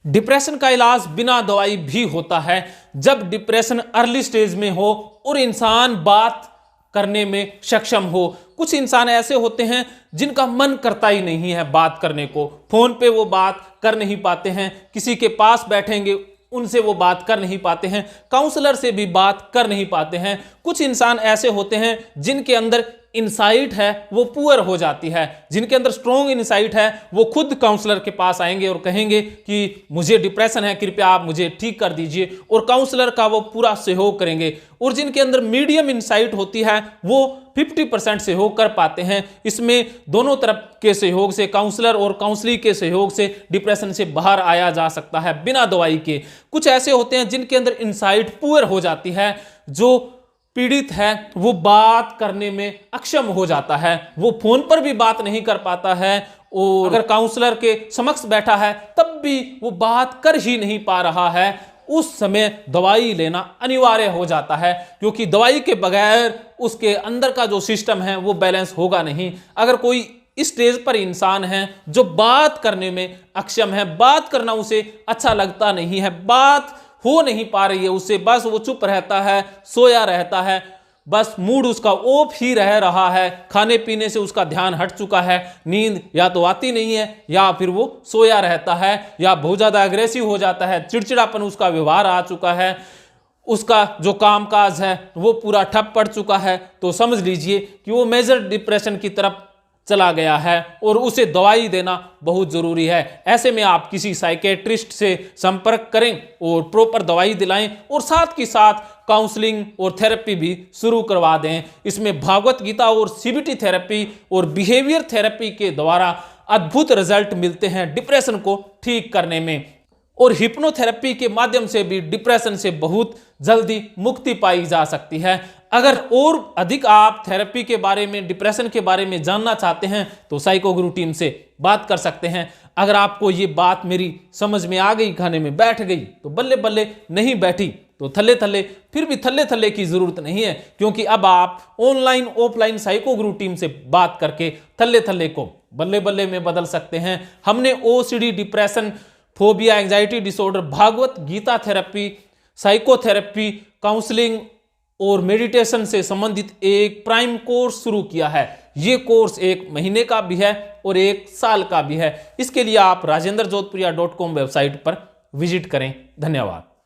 Depression का इलाज बिना दवाई भी होता है। जब डिप्रेशन अर्ली स्टेज में हो और इंसान बात करने में सक्षम हो। कुछ इंसान ऐसे होते हैं जिनका मन करता ही नहीं है बात करने को, फोन पे वो बात कर नहीं पाते हैं, किसी के पास बैठेंगे उनसे वो बात कर नहीं पाते हैं, काउंसलर से भी बात कर नहीं पाते हैं। कुछ इंसान ऐसे होते हैं जिनके अंदर इनसाइट है वो पुअर हो जाती है, जिनके अंदर स्ट्रॉन्ग इनसाइट है वो खुद काउंसलर के पास आएंगे और कहेंगे कि मुझे डिप्रेशन है, कृपया आप मुझे ठीक कर दीजिए, और काउंसलर का वो पूरा सहयोग करेंगे। और जिनके अंदर मीडियम इनसाइट होती है वो 50% सहयोग कर पाते हैं। इसमें दोनों तरफ के सहयोग से, काउंसलर और काउंसलिंग के सहयोग से डिप्रेशन से बाहर आया जा सकता है बिना दवाई के। कुछ ऐसे होते हैं जिनके अंदर इनसाइट पुअर हो जाती है, जो पीड़ित है वो बात करने में अक्षम हो जाता है, वो फोन पर भी बात नहीं कर पाता है, और अगर काउंसलर के समक्ष बैठा है तब भी वो बात कर ही नहीं पा रहा है। उस समय दवाई लेना अनिवार्य हो जाता है, क्योंकि दवाई के बगैर उसके अंदर का जो सिस्टम है वो बैलेंस होगा नहीं। अगर कोई इस स्टेज पर इंसान है जो बात करने में अक्षम है, बात करना उसे अच्छा लगता नहीं है, बात हो नहीं पा रही है उससे, बस वो चुप रहता है, सोया रहता है, बस मूड उसका ऑफ ही रह रहा है, खाने पीने से उसका ध्यान हट चुका है, नींद या तो आती नहीं है या फिर वो सोया रहता है, या बहुत ज़्यादा अग्रेसिव हो जाता है, चिड़चिड़ापन उसका व्यवहार आ चुका है, उसका जो कामकाज है वो पूरा ठप पड़ चुका है, तो समझ लीजिए कि वो मेजर डिप्रेशन की तरफ चला गया है और उसे दवाई देना बहुत जरूरी है। ऐसे में आप किसी साइकेट्रिस्ट से संपर्क करें और प्रॉपर दवाई दिलाएं, और साथ के साथ काउंसलिंग और थेरेपी भी शुरू करवा दें। इसमें भागवत गीता और सीबीटी थेरेपी और बिहेवियर थेरेपी के द्वारा अद्भुत रिजल्ट मिलते हैं डिप्रेशन को ठीक करने में, और हिप्नोथेरेपी के माध्यम से भी डिप्रेशन से बहुत जल्दी मुक्ति पाई जा सकती है। अगर और अधिक आप थेरेपी के बारे में, डिप्रेशन के बारे में जानना चाहते हैं तो साइको गुरु टीम से बात कर सकते हैं। अगर आपको ये बात मेरी समझ में आ गई, खाने में बैठ गई तो बल्ले बल्ले, नहीं बैठी तो थल्ले थल्ले, फिर भी थल्ले थल्ले की जरूरत नहीं है, क्योंकि अब आप ऑनलाइन ऑफलाइन साइको गुरु टीम से बात करके थल्ले थल्ले को बल्ले बल्ले में बदल सकते हैं। हमने OCD, depression, phobia, anxiety disorder, Bhagavad Gita therapy, psychotherapy, counselling और मेडिटेशन से संबंधित एक प्राइम कोर्स शुरू किया है। ये कोर्स 1 महीने का भी है और 1 साल का भी है। इसके लिए आप rajendra jodhpuria.com वेबसाइट पर विजिट करें। धन्यवाद।